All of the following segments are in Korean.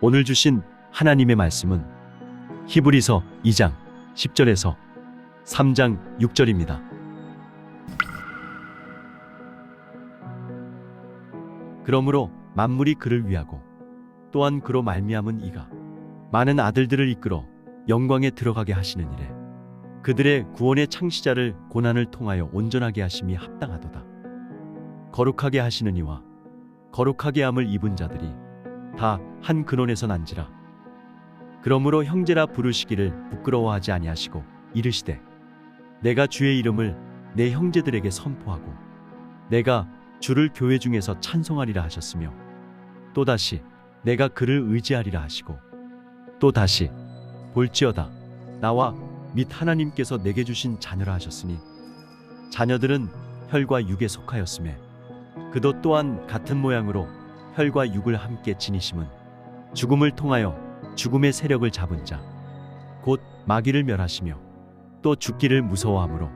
오늘 주신 하나님의 말씀은 히브리서 2장 10절에서 3장 6절입니다. 그러므로 만물이 그를 위하고 또한 그로 말미암은 이가 많은 아들들을 이끌어 영광에 들어가게 하시는 이래 그들의 구원의 창시자를 고난을 통하여 온전하게 하심이 합당하도다. 거룩하게 하시는 이와 거룩하게 함을 입은 자들이 다 한 근원에서 난지라. 그러므로 형제라 부르시기를 부끄러워하지 아니하시고 이르시되 내가 주의 이름을 내 형제들에게 선포하고 내가 주를 교회 중에서 찬송하리라 하셨으며 또다시 내가 그를 의지하리라 하시고 또다시 볼지어다 나와 및 하나님께서 내게 주신 자녀라 하셨으니 자녀들은 혈과 육에 속하였음에 그도 또한 같은 모양으로 혈과 육을 함께 지니심은 죽음을 통하여 죽음의 세력을 잡은 자 곧 마귀를 멸하시며 또 죽기를 무서워하므로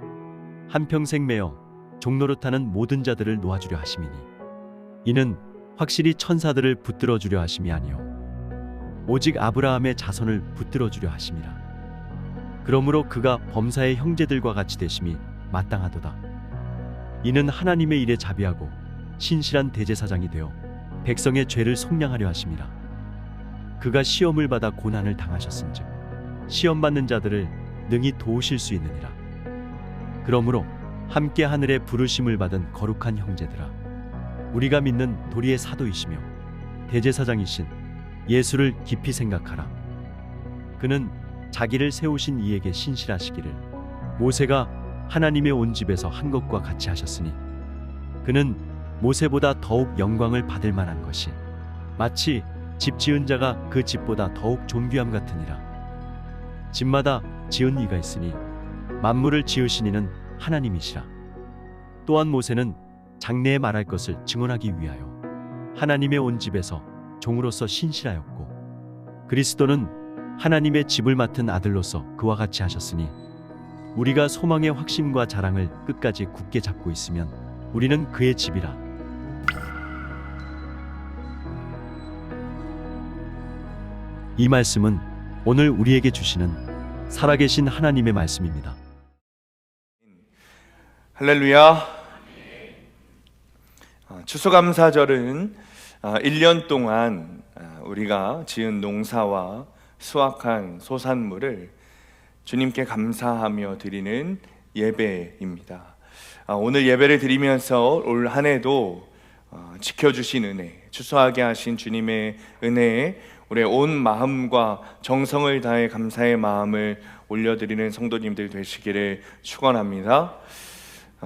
한평생 매어 종노릇하는 모든 자들을 놓아주려 하심이니 이는 확실히 천사들을 붙들어 주려 하심이 아니요 오직 아브라함의 자손을 붙들어 주려 하심이라. 그러므로 그가 범사의 형제들과 같이 되심이 마땅하도다. 이는 하나님의 일에 자비하고 신실한 대제사장이 되어 백성의 죄를 속량하려 하심이라. 그가 시험을 받아 고난을 당하셨은즉 시험 받는 자들을 능히 도우실 수 있느니라. 그러므로 함께 하늘에 부르심을 받은 거룩한 형제들아, 우리가 믿는 도리의 사도이시며 대제사장이신 예수를 깊이 생각하라. 그는 자기를 세우신 이에게 신실하시기를 모세가 하나님의 온 집에서 한 것과 같이 하셨으니 그는 모세보다 더욱 영광을 받을 만한 것이 마치 집 지은 자가 그 집보다 더욱 존귀함 같으니라. 집마다 지은 이가 있으니 만물을 지으신 이는 하나님이시라. 또한 모세는 장래에 말할 것을 증언하기 위하여 하나님의 온 집에서 종으로서 신실하였고 그리스도는 하나님의 집을 맡은 아들로서 그와 같이 하셨으니 우리가 소망의 확신과 자랑을 끝까지 굳게 잡고 있으면 우리는 그의 집이라. 이 말씀은 오늘 우리에게 주시는 살아계신 하나님의 말씀입니다. 할렐루야. 추수감사절은 1년 동안 우리가 지은 농사와 수확한 소산물을 주님께 감사하며 드리는 예배입니다. 오늘 예배를 드리면서 올 한 해도 지켜주신 은혜, 추수하게 하신 주님의 은혜에 우리의 온 마음과 정성을 다해 감사의 마음을 올려드리는 성도님들 되시기를 축원합니다.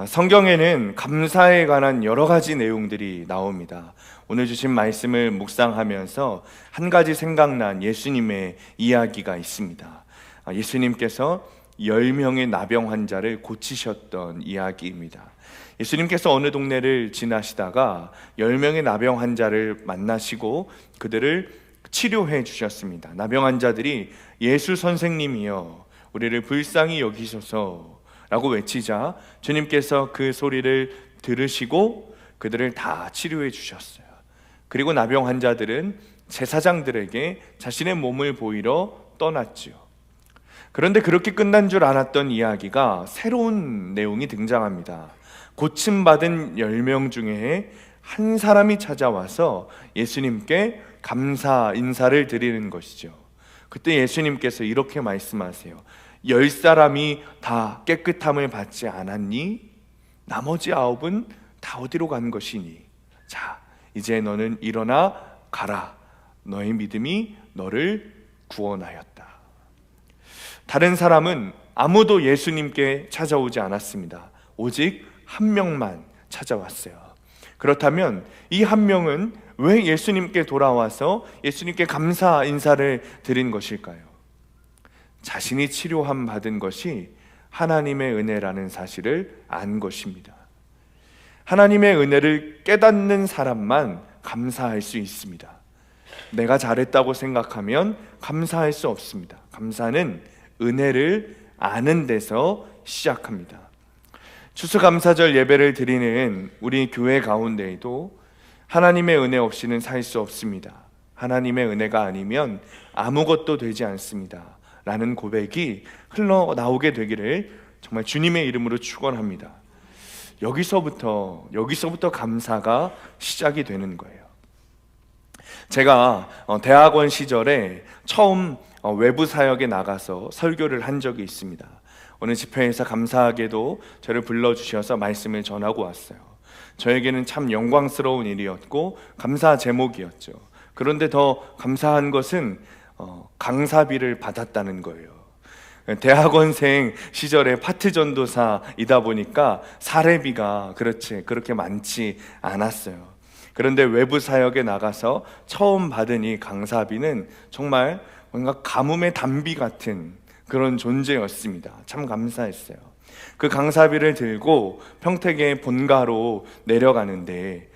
성경에는 감사에 관한 여러 가지 내용들이 나옵니다. 오늘 주신 말씀을 묵상하면서 한 가지 생각난 예수님의 이야기가 있습니다. 예수님께서 10명의 나병 환자를 고치셨던 이야기입니다. 예수님께서 어느 동네를 지나시다가 10명의 나병 환자를 만나시고 그들을 치료해 주셨습니다. 나병 환자들이 예수 선생님이여 우리를 불쌍히 여기소서 라고 외치자 주님께서 그 소리를 들으시고 그들을 다 치료해 주셨어요. 그리고 나병 환자들은 제사장들에게 자신의 몸을 보이러 떠났지요. 그런데 그렇게 끝난 줄 알았던 이야기가 새로운 내용이 등장합니다. 고침받은 10명 중에 한 사람이 찾아와서 예수님께 감사 인사를 드리는 것이죠. 그때 예수님께서 이렇게 말씀하세요. 10사람이 다 깨끗함을 받지 않았니? 나머지 9은 다 어디로 간 것이니? 자, 이제 너는 일어나 가라. 너의 믿음이 너를 구원하였다. 다른 사람은 아무도 예수님께 찾아오지 않았습니다. 오직 한 명만 찾아왔어요. 그렇다면 이 한 명은 왜 예수님께 돌아와서 예수님께 감사 인사를 드린 것일까요? 자신이 치료함 받은 것이 하나님의 은혜라는 사실을 안 것입니다. 하나님의 은혜를 깨닫는 사람만 감사할 수 있습니다. 내가 잘했다고 생각하면 감사할 수 없습니다. 감사는 은혜를 아는 데서 시작합니다. 추수감사절 예배를 드리는 우리 교회 가운데에도 하나님의 은혜 없이는 살 수 없습니다. 하나님의 은혜가 아니면 아무것도 되지 않습니다 라는 고백이 흘러나오게 되기를 정말 주님의 이름으로 축원합니다. 여기서부터 감사가 시작이 되는 거예요. 제가 대학원 시절에 처음 외부 사역에 나가서 설교를 한 적이 있습니다. 어느 집회에서 감사하게도 저를 불러주셔서 말씀을 전하고 왔어요. 저에게는 참 영광스러운 일이었고 감사 제목이었죠. 그런데 더 감사한 것은 강사비를 받았다는 거예요. 대학원생 시절에 파트 전도사이다 보니까 사례비가 그렇게 많지 않았어요. 그런데 외부 사역에 나가서 처음 받은 이 강사비는 정말 뭔가 가뭄의 단비 같은 그런 존재였습니다. 참 감사했어요. 그 강사비를 들고 평택의 본가로 내려가는데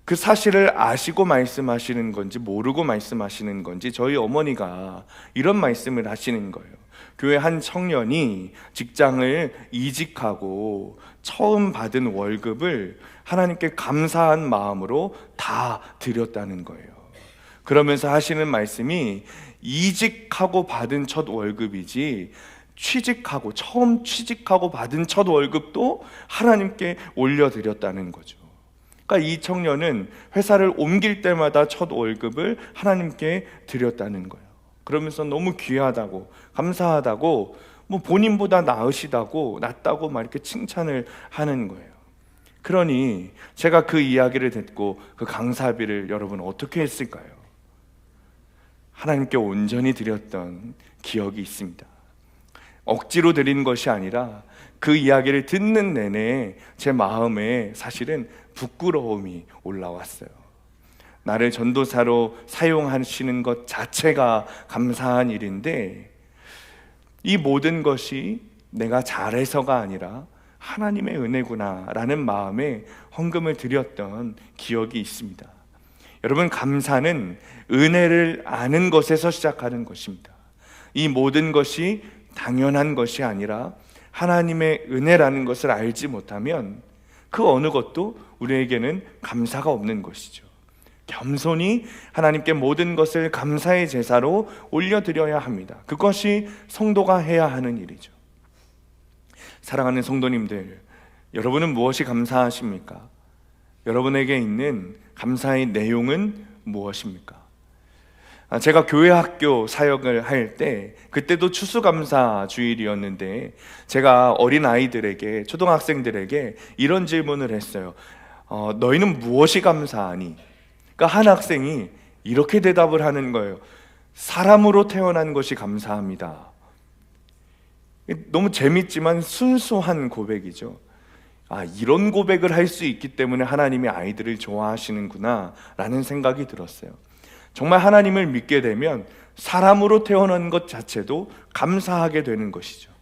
그 사실을 아시고 말씀하시는 건지 모르고 말씀하시는 건지 저희 어머니가 이런 말씀을 하시는 거예요. 교회 한 청년이 직장을 이직하고 처음 받은 월급을 하나님께 감사한 마음으로 다 드렸다는 거예요. 그러면서 하시는 말씀이 이직하고 받은 첫 월급이지 처음 취직하고 받은 첫 월급도 하나님께 올려드렸다는 거죠. 그러니까 이 청년은 회사를 옮길 때마다 첫 월급을 하나님께 드렸다는 거예요. 그러면서 너무 귀하다고, 감사하다고, 본인보다 낫다고 막 이렇게 칭찬을 하는 거예요. 그러니 제가 그 이야기를 듣고 그 강사비를 여러분 어떻게 했을까요? 하나님께 온전히 드렸던 기억이 있습니다. 억지로 드린 것이 아니라 그 이야기를 듣는 내내 제 마음에 사실은 부끄러움이 올라왔어요. 나를 전도사로 사용하시는 것 자체가 감사한 일인데 이 모든 것이 내가 잘해서가 아니라 하나님의 은혜구나 라는 마음에 헌금을 드렸던 기억이 있습니다. 여러분, 감사는 은혜를 아는 것에서 시작하는 것입니다. 이 모든 것이 당연한 것이 아니라 하나님의 은혜라는 것을 알지 못하면 그 어느 것도 우리에게는 감사가 없는 것이죠. 겸손히 하나님께 모든 것을 감사의 제사로 올려드려야 합니다. 그것이 성도가 해야 하는 일이죠. 사랑하는 성도님들, 여러분은 무엇이 감사하십니까? 여러분에게 있는 감사의 내용은 무엇입니까? 제가 교회 학교 사역을 할 때 그때도 추수감사 주일이었는데 제가 어린 아이들에게, 초등학생들에게 이런 질문을 했어요. 너희는 무엇이 감사하니? 그러니까 한 학생이 이렇게 대답을 하는 거예요. 사람으로 태어난 것이 감사합니다. 너무 재밌지만 순수한 고백이죠. 이런 고백을 할 수 있기 때문에 하나님이 아이들을 좋아하시는구나 라는 생각이 들었어요. 정말 하나님을 믿게 되면 사람으로 태어난 것 자체도 감사하게 되는 것이죠.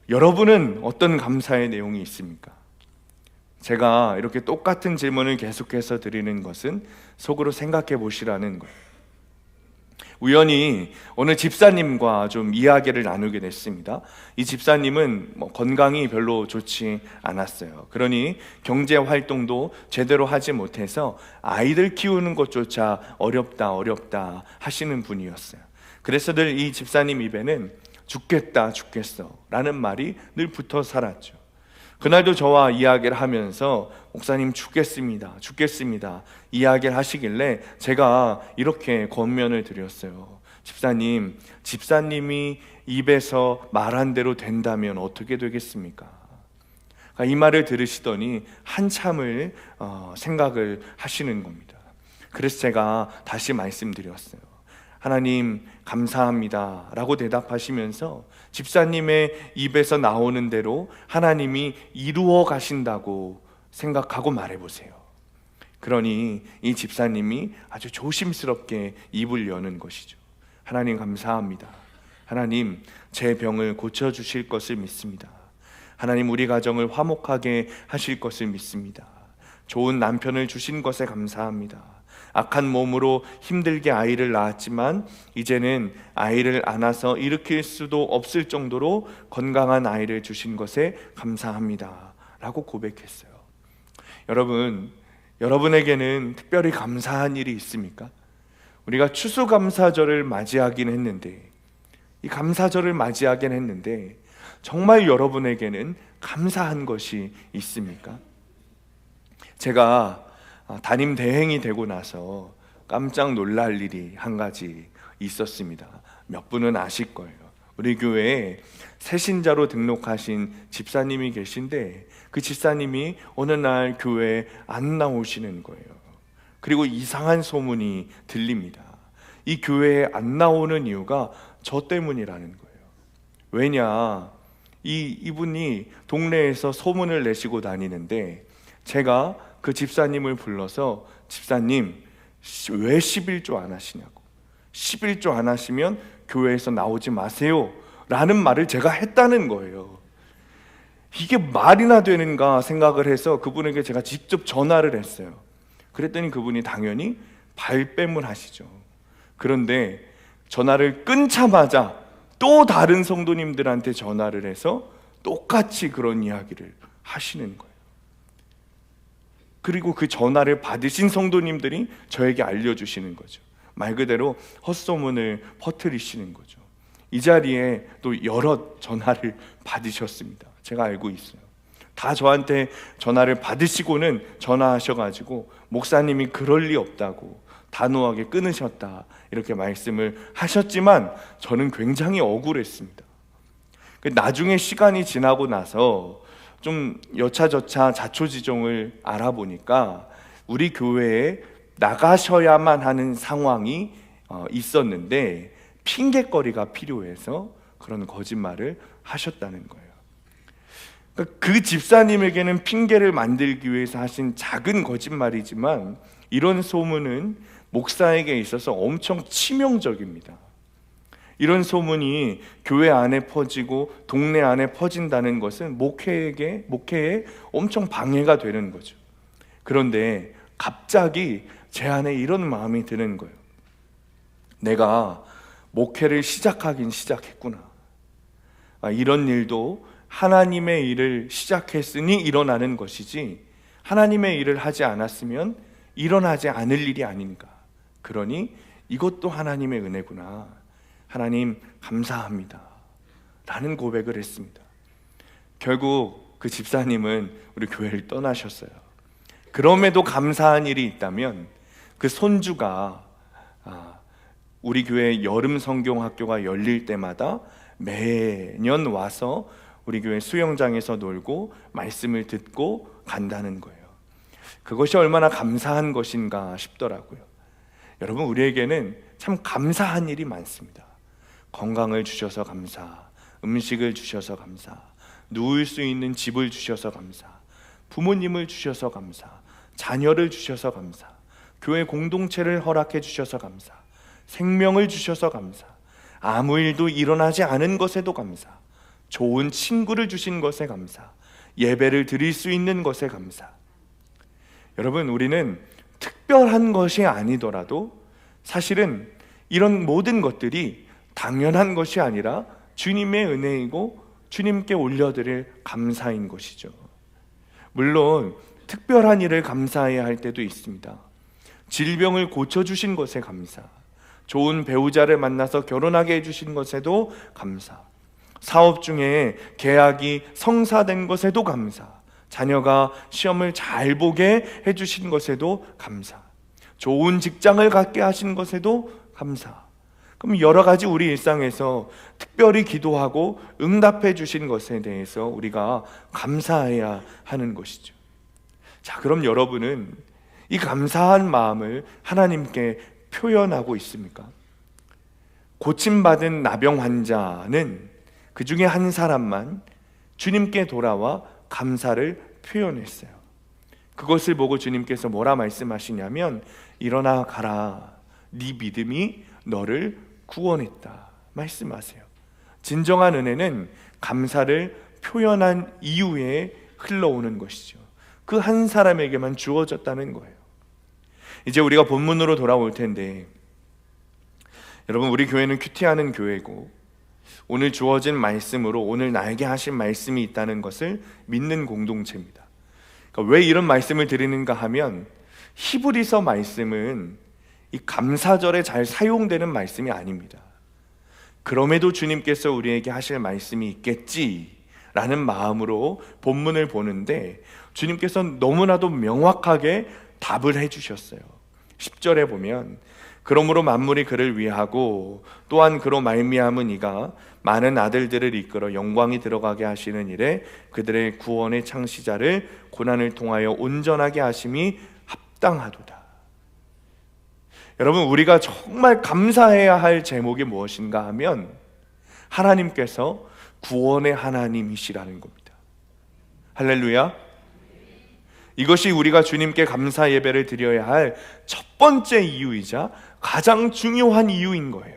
여러분은 어떤 감사의 내용이 있습니까? 제가 이렇게 똑같은 질문을 계속해서 드리는 것은 속으로 생각해 보시라는 거예요. 우연히 어느 집사님과 좀 이야기를 나누게 됐습니다. 이 집사님은 건강이 별로 좋지 않았어요. 그러니 경제 활동도 제대로 하지 못해서 아이들 키우는 것조차 어렵다 하시는 분이었어요. 그래서 늘 이 집사님 입에는 죽겠어 라는 말이 늘 붙어 살았죠. 그날도 저와 이야기를 하면서 목사님 죽겠습니다 이야기를 하시길래 제가 이렇게 권면을 드렸어요. 집사님이 입에서 말한 대로 된다면 어떻게 되겠습니까? 이 말을 들으시더니 한참을 생각을 하시는 겁니다. 그래서 제가 다시 말씀드렸어요. 하나님 감사합니다 라고 대답하시면서 집사님의 입에서 나오는 대로 하나님이 이루어 가신다고 생각하고 말해보세요. 그러니 이 집사님이 아주 조심스럽게 입을 여는 것이죠. 하나님 감사합니다. 하나님 제 병을 고쳐주실 것을 믿습니다. 하나님 우리 가정을 화목하게 하실 것을 믿습니다. 좋은 남편을 주신 것에 감사합니다. 악한 몸으로 힘들게 아이를 낳았지만 이제는 아이를 안아서 일으킬 수도 없을 정도로 건강한 아이를 주신 것에 감사합니다 라고 고백했어요. 여러분, 여러분에게는 특별히 감사한 일이 있습니까? 우리가 추수감사절을 맞이하긴 했는데, 이 감사절을 맞이하긴 했는데 정말 여러분에게는 감사한 것이 있습니까? 제가 담임 대행이 되고 나서 깜짝 놀랄 일이 한 가지 있었습니다. 몇 분은 아실 거예요. 우리 교회에 새신자로 등록하신 집사님이 계신데, 그 집사님이 어느 날 교회에 안 나오시는 거예요. 그리고 이상한 소문이 들립니다. 이 교회에 안 나오는 이유가 저 때문이라는 거예요. 왜냐, 이분이 동네에서 소문을 내시고 다니는데, 제가 그 집사님을 불러서 집사님, 왜 11조 안 하시냐고, 11조 안 하시면 교회에서 나오지 마세요 라는 말을 제가 했다는 거예요. 이게 말이나 되는가 생각을 해서 그분에게 제가 직접 전화를 했어요. 그랬더니 그분이 당연히 발뺌을 하시죠. 그런데 전화를 끊자마자 또 다른 성도님들한테 전화를 해서 똑같이 그런 이야기를 하시는 거예요. 그리고 그 전화를 받으신 성도님들이 저에게 알려주시는 거죠. 말 그대로 헛소문을 퍼뜨리시는 거죠. 이 자리에 또 여러 전화를 받으셨습니다. 제가 알고 있어요. 다 저한테 전화를 받으시고는 전화하셔가지고 목사님이 그럴 리 없다고 단호하게 끊으셨다 이렇게 말씀을 하셨지만 저는 굉장히 억울했습니다. 나중에 시간이 지나고 나서 좀 여차저차 자초지종을 알아보니까 우리 교회에 나가셔야만 하는 상황이 있었는데 핑계거리가 필요해서 그런 거짓말을 하셨다는 거예요. 그 집사님에게는 핑계를 만들기 위해서 하신 작은 거짓말이지만 이런 소문은 목사에게 있어서 엄청 치명적입니다. 이런 소문이 교회 안에 퍼지고 동네 안에 퍼진다는 것은 목회에 엄청 방해가 되는 거죠. 그런데 갑자기 제 안에 이런 마음이 드는 거예요. 내가 목회를 시작하긴 시작했구나. 이런 일도 하나님의 일을 시작했으니 일어나는 것이지 하나님의 일을 하지 않았으면 일어나지 않을 일이 아닌가. 그러니 이것도 하나님의 은혜구나. 하나님 감사합니다 라는 고백을 했습니다. 결국 그 집사님은 우리 교회를 떠나셨어요. 그럼에도 감사한 일이 있다면 그 손주가 우리 교회 여름 성경학교가 열릴 때마다 매년 와서 우리 교회 수영장에서 놀고 말씀을 듣고 간다는 거예요. 그것이 얼마나 감사한 것인가 싶더라고요. 여러분, 우리에게는 참 감사한 일이 많습니다. 건강을 주셔서 감사, 음식을 주셔서 감사, 누울 수 있는 집을 주셔서 감사, 부모님을 주셔서 감사, 자녀를 주셔서 감사, 교회 공동체를 허락해 주셔서 감사, 생명을 주셔서 감사, 아무 일도 일어나지 않은 것에도 감사, 좋은 친구를 주신 것에 감사, 예배를 드릴 수 있는 것에 감사. 여러분, 우리는 특별한 것이 아니더라도 사실은 이런 모든 것들이 당연한 것이 아니라 주님의 은혜이고 주님께 올려드릴 감사인 것이죠. 물론 특별한 일을 감사해야 할 때도 있습니다. 질병을 고쳐주신 것에 감사, 좋은 배우자를 만나서 결혼하게 해주신 것에도 감사, 사업 중에 계약이 성사된 것에도 감사, 자녀가 시험을 잘 보게 해주신 것에도 감사, 좋은 직장을 갖게 하신 것에도 감사. 그럼 여러 가지 우리 일상에서 특별히 기도하고 응답해 주신 것에 대해서 우리가 감사해야 하는 것이죠. 자, 그럼 여러분은 이 감사한 마음을 하나님께 표현하고 있습니까? 고침받은 나병 환자는 그 중에 한 사람만 주님께 돌아와 감사를 표현했어요. 그것을 보고 주님께서 뭐라 말씀하시냐면, 일어나 가라, 네 믿음이 너를 구원했다 말씀하세요. 진정한 은혜는 감사를 표현한 이후에 흘러오는 것이죠. 그 한 사람에게만 주어졌다는 거예요. 이제 우리가 본문으로 돌아올 텐데, 여러분, 우리 교회는 큐티하는 교회고 오늘 주어진 말씀으로 오늘 나에게 하신 말씀이 있다는 것을 믿는 공동체입니다. 그러니까 왜 이런 말씀을 드리는가 하면, 히브리서 말씀은 이 감사절에 잘 사용되는 말씀이 아닙니다. 그럼에도 주님께서 우리에게 하실 말씀이 있겠지라는 마음으로 본문을 보는데 주님께서 너무나도 명확하게 답을 해주셨어요. 10절에 보면 그러므로 만물이 그를 위하고 또한 그로 말미암은 이가 많은 아들들을 이끌어 영광이 들어가게 하시는 일에 그들의 구원의 창시자를 고난을 통하여 온전하게 하심이 합당하도다. 여러분, 우리가 정말 감사해야 할 제목이 무엇인가 하면 하나님께서 구원의 하나님이시라는 겁니다. 할렐루야. 이것이 우리가 주님께 감사 예배를 드려야 할 첫 번째 이유이자 가장 중요한 이유인 거예요.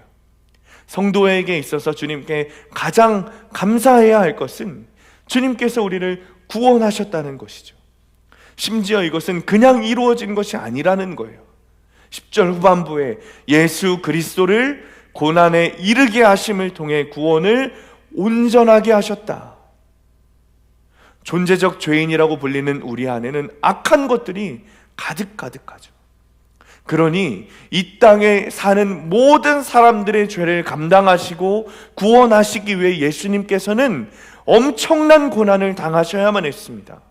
성도에게 있어서 주님께 가장 감사해야 할 것은 주님께서 우리를 구원하셨다는 것이죠. 심지어 이것은 그냥 이루어진 것이 아니라는 거예요. 10절 후반부에 예수 그리스도를 고난에 이르게 하심을 통해 구원을 온전하게 하셨다. 존재적 죄인이라고 불리는 우리 안에는 악한 것들이 가득가득하죠. 그러니 이 땅에 사는 모든 사람들의 죄를 감당하시고 구원하시기 위해 예수님께서는 엄청난 고난을 당하셔야만 했습니다.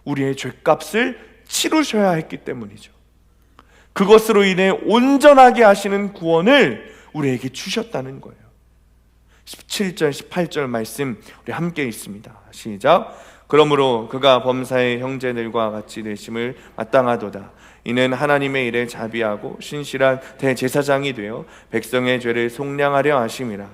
우리의 죄값을 치르셔야 했기 때문이죠. 그것으로 인해 온전하게 하시는 구원을 우리에게 주셨다는 거예요. 17절 18절 말씀 우리 함께 있습니다. 시작. 그러므로 그가 범사의 형제들과 같이 되심을 마땅하도다. 이는 하나님의 일에 자비하고 신실한 대제사장이 되어 백성의 죄를 속량하려 하심이라.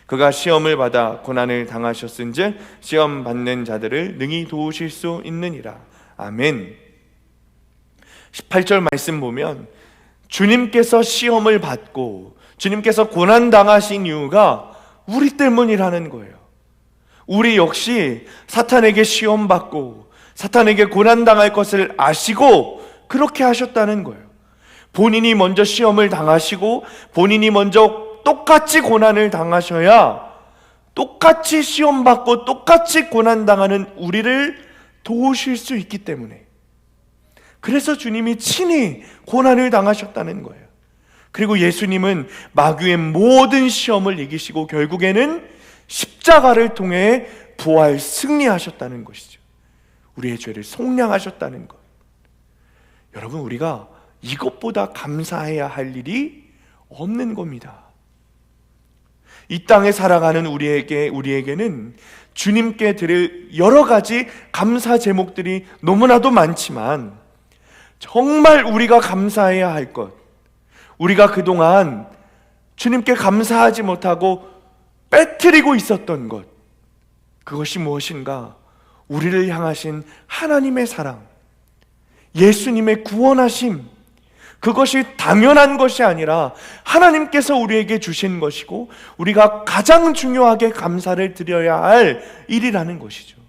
그가 시험을 받아 고난을 당하셨은즉 시험 받는 자들을 능히 도우실 수 있느니라. 아멘. 18절 말씀 보면 주님께서 시험을 받고 주님께서 고난 당하신 이유가 우리 때문이라는 거예요. 우리 역시 사탄에게 시험받고 사탄에게 고난당할 것을 아시고 그렇게 하셨다는 거예요. 본인이 먼저 시험을 당하시고 본인이 먼저 똑같이 고난을 당하셔야 똑같이 시험받고 똑같이 고난당하는 우리를 도우실 수 있기 때문에, 그래서 주님이 친히 고난을 당하셨다는 거예요. 그리고 예수님은 마귀의 모든 시험을 이기시고 결국에는 십자가를 통해 부활 승리하셨다는 것이죠. 우리의 죄를 속량하셨다는 것. 여러분, 우리가 이것보다 감사해야 할 일이 없는 겁니다. 이 땅에 살아가는 우리에게는 주님께 드릴 여러 가지 감사 제목들이 너무나도 많지만 정말 우리가 감사해야 할 것, 우리가 그동안 주님께 감사하지 못하고 빼뜨리고 있었던 것, 그것이 무엇인가? 우리를 향하신 하나님의 사랑, 예수님의 구원하심, 그것이 당연한 것이 아니라 하나님께서 우리에게 주신 것이고 우리가 가장 중요하게 감사를 드려야 할 일이라는 것이죠.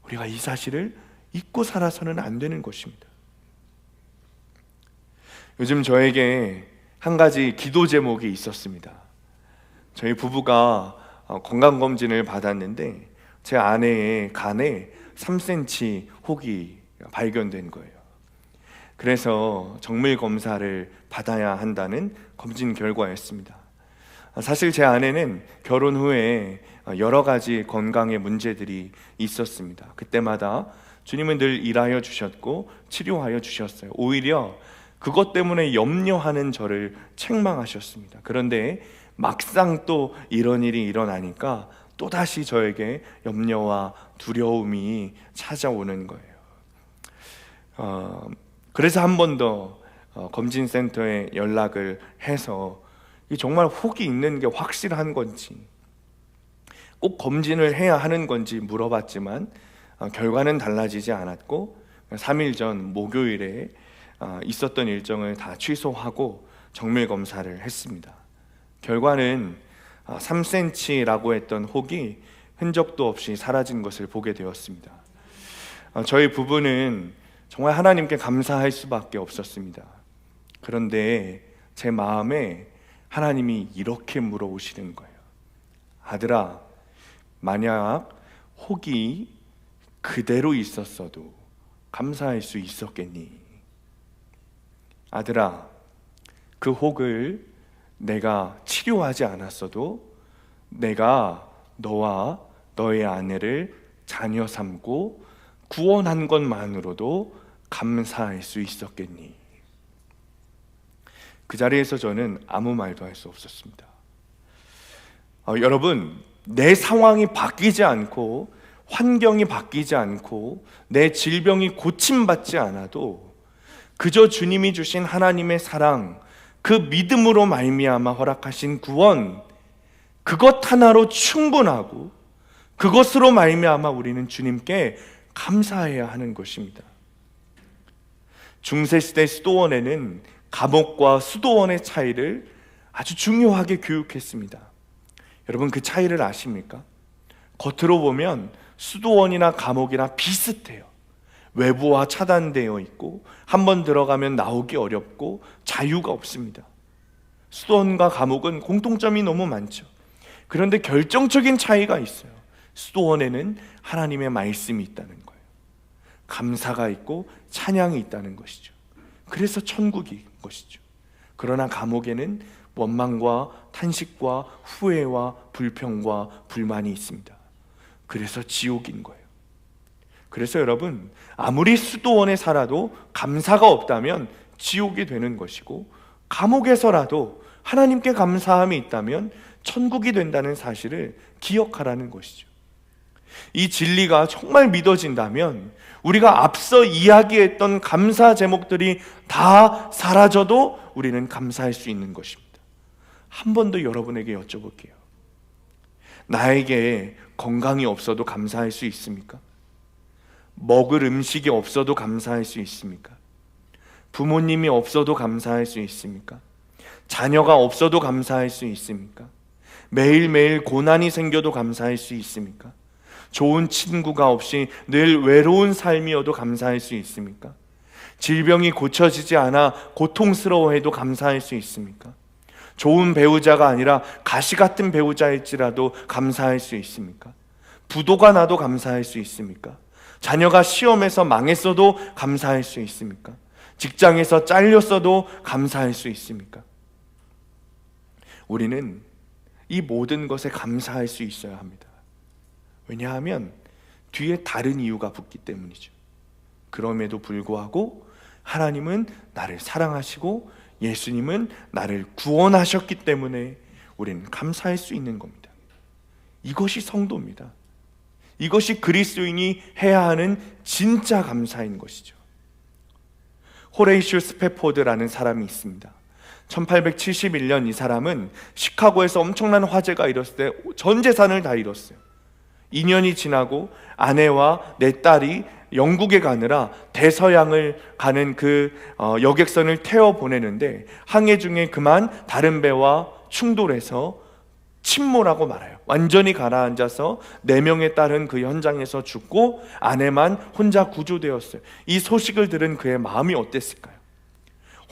우리가 이 사실을 잊고 살아서는 안 되는 것입니다. 요즘 저에게 한 가지 기도 제목이 있었습니다. 저희 부부가 건강검진을 받았는데 제 아내의 간에 3cm 혹이 발견된 거예요. 그래서 정밀 검사를 받아야 한다는 검진 결과였습니다. 사실 제 아내는 결혼 후에 여러 가지 건강의 문제들이 있었습니다. 그때마다 주님은 늘 일하여 주셨고 치료하여 주셨어요. 오히려 그것 때문에 염려하는 저를 책망하셨습니다. 그런데 막상 또 이런 일이 일어나니까 또다시 저에게 염려와 두려움이 찾아오는 거예요. 그래서 한 번 더 검진센터에 연락을 해서 정말 혹이 있는 게 확실한 건지, 꼭 검진을 해야 하는 건지 물어봤지만 결과는 달라지지 않았고 3일 전 목요일에 있었던 일정을 다 취소하고 정밀 검사를 했습니다. 결과는 3cm라고 했던 혹이 흔적도 없이 사라진 것을 보게 되었습니다. 저희 부부는 정말 하나님께 감사할 수밖에 없었습니다. 그런데 제 마음에 하나님이 이렇게 물어보시는 거예요. 아들아, 만약 혹이 그대로 있었어도 감사할 수 있었겠니? 아들아, 그 혹을 내가 치료하지 않았어도 내가 너와 너의 아내를 자녀 삼고 구원한 것만으로도 감사할 수 있었겠니? 그 자리에서 저는 아무 말도 할 수 없었습니다. 여러분, 내 상황이 바뀌지 않고 환경이 바뀌지 않고 내 질병이 고침받지 않아도 그저 주님이 주신 하나님의 사랑, 그 믿음으로 말미암아 허락하신 구원, 그것 하나로 충분하고 그것으로 말미암아 우리는 주님께 감사해야 하는 것입니다. 중세시대 수도원에는 감옥과 수도원의 차이를 아주 중요하게 교육했습니다. 여러분, 그 차이를 아십니까? 겉으로 보면 수도원이나 감옥이나 비슷해요. 외부와 차단되어 있고 한번 들어가면 나오기 어렵고 자유가 없습니다. 수도원과 감옥은 공통점이 너무 많죠. 그런데 결정적인 차이가 있어요. 수도원에는 하나님의 말씀이 있다는 거예요. 감사가 있고 찬양이 있다는 것이죠. 그래서 천국인 것이죠. 그러나 감옥에는 원망과 탄식과 후회와 불평과 불만이 있습니다. 그래서 지옥인 거예요. 그래서 여러분, 아무리 수도원에 살아도 감사가 없다면 지옥이 되는 것이고, 감옥에서라도 하나님께 감사함이 있다면 천국이 된다는 사실을 기억하라는 것이죠. 이 진리가 정말 믿어진다면 우리가 앞서 이야기했던 감사 제목들이 다 사라져도 우리는 감사할 수 있는 것입니다. 한 번 더 여러분에게 여쭤볼게요. 나에게 건강이 없어도 감사할 수 있습니까? 먹을 음식이 없어도 감사할 수 있습니까? 부모님이 없어도 감사할 수 있습니까? 자녀가 없어도 감사할 수 있습니까? 매일매일 고난이 생겨도 감사할 수 있습니까? 좋은 친구가 없이 늘 외로운 삶이어도 감사할 수 있습니까? 질병이 고쳐지지 않아 고통스러워해도 감사할 수 있습니까? 좋은 배우자가 아니라 가시 같은 배우자일지라도 감사할 수 있습니까? 부도가 나도 감사할 수 있습니까? 자녀가 시험에서 망했어도 감사할 수 있습니까? 직장에서 잘렸어도 감사할 수 있습니까? 우리는 이 모든 것에 감사할 수 있어야 합니다. 왜냐하면 뒤에 다른 이유가 붙기 때문이죠. 그럼에도 불구하고 하나님은 나를 사랑하시고 예수님은 나를 구원하셨기 때문에 우리는 감사할 수 있는 겁니다. 이것이 성도입니다. 이것이 그리스도인이 해야 하는 진짜 감사인 것이죠. 호레이슈 스페포드라는 사람이 있습니다. 1871년 이 사람은 시카고에서 엄청난 화재가 일었을 때 전 재산을 다 잃었어요. 2년이 지나고 아내와 내 딸이 영국에 가느라 대서양을 가는 그 여객선을 태워 보내는데 항해 중에 그만 다른 배와 충돌해서 침몰하고 말아요. 완전히 가라앉아서 4명의 딸은 그 현장에서 죽고 아내만 혼자 구조되었어요. 이 소식을 들은 그의 마음이 어땠을까요?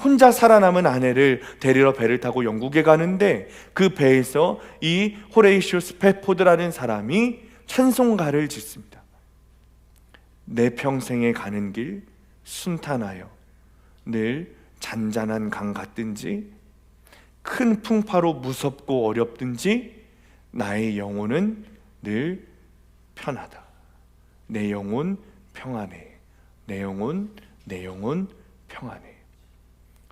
혼자 살아남은 아내를 데리러 배를 타고 영국에 가는데 그 배에서 이 호레이슈 스페포드라는 사람이 찬송가를 짓습니다. 내 평생에 가는 길 순탄하여 늘 잔잔한 강 같든지 큰 풍파로 무섭고 어렵든지 나의 영혼은 늘 편하다. 내 영혼 평안해. 내 영혼 평안해.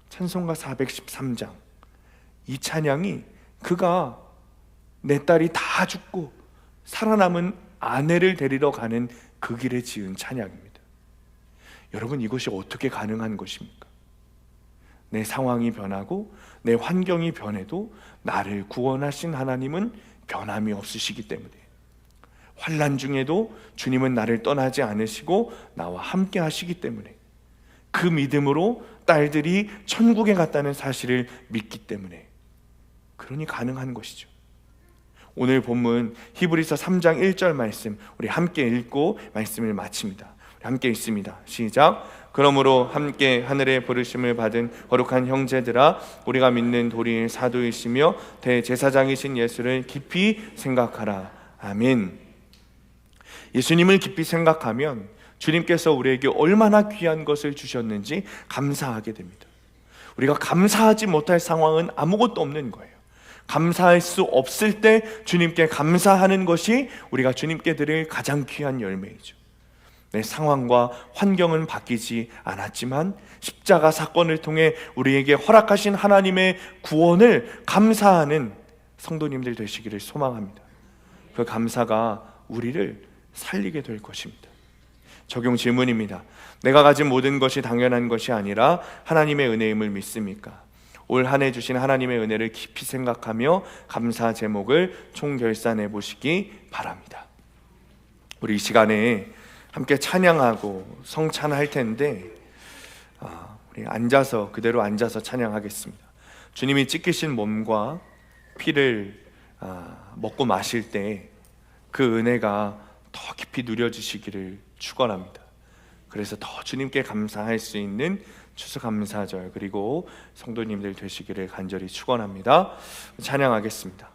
찬송가 413장. 이 찬양이 그가 내 딸이 다 죽고 살아남은 아내를 데리러 가는 그 길에 지은 찬양입니다. 여러분, 이것이 어떻게 가능한 것입니까? 내 상황이 변하고 내 환경이 변해도 나를 구원하신 하나님은 변함이 없으시기 때문에, 환난 중에도 주님은 나를 떠나지 않으시고 나와 함께 하시기 때문에, 그 믿음으로 딸들이 천국에 갔다는 사실을 믿기 때문에, 그러니 가능한 것이죠. 오늘 본문 히브리서 3장 1절 말씀 우리 함께 읽고 말씀을 마칩니다. 우리 함께 읽습니다. 시작. 그러므로 함께 하늘의 부르심을 받은 거룩한 형제들아, 우리가 믿는 도리의 사도이시며 대제사장이신 예수를 깊이 생각하라. 아멘. 예수님을 깊이 생각하면 주님께서 우리에게 얼마나 귀한 것을 주셨는지 감사하게 됩니다. 우리가 감사하지 못할 상황은 아무것도 없는 거예요. 감사할 수 없을 때 주님께 감사하는 것이 우리가 주님께 드릴 가장 귀한 열매이죠. 내 상황과 환경은 바뀌지 않았지만 십자가 사건을 통해 우리에게 허락하신 하나님의 구원을 감사하는 성도님들 되시기를 소망합니다. 그 감사가 우리를 살리게 될 것입니다. 적용 질문입니다. 내가 가진 모든 것이 당연한 것이 아니라 하나님의 은혜임을 믿습니까? 올 한 해 주신 하나님의 은혜를 깊이 생각하며 감사 제목을 총결산해 보시기 바랍니다. 우리 이 시간에 함께 찬양하고 성찬할 텐데 우리 그대로 앉아서 찬양하겠습니다. 주님이 찢기신 몸과 피를 먹고 마실 때 그 은혜가 더 깊이 누려지시기를 축원합니다. 그래서 더 주님께 감사할 수 있는 추수감사절 그리고 성도님들 되시기를 간절히 축원합니다. 찬양하겠습니다.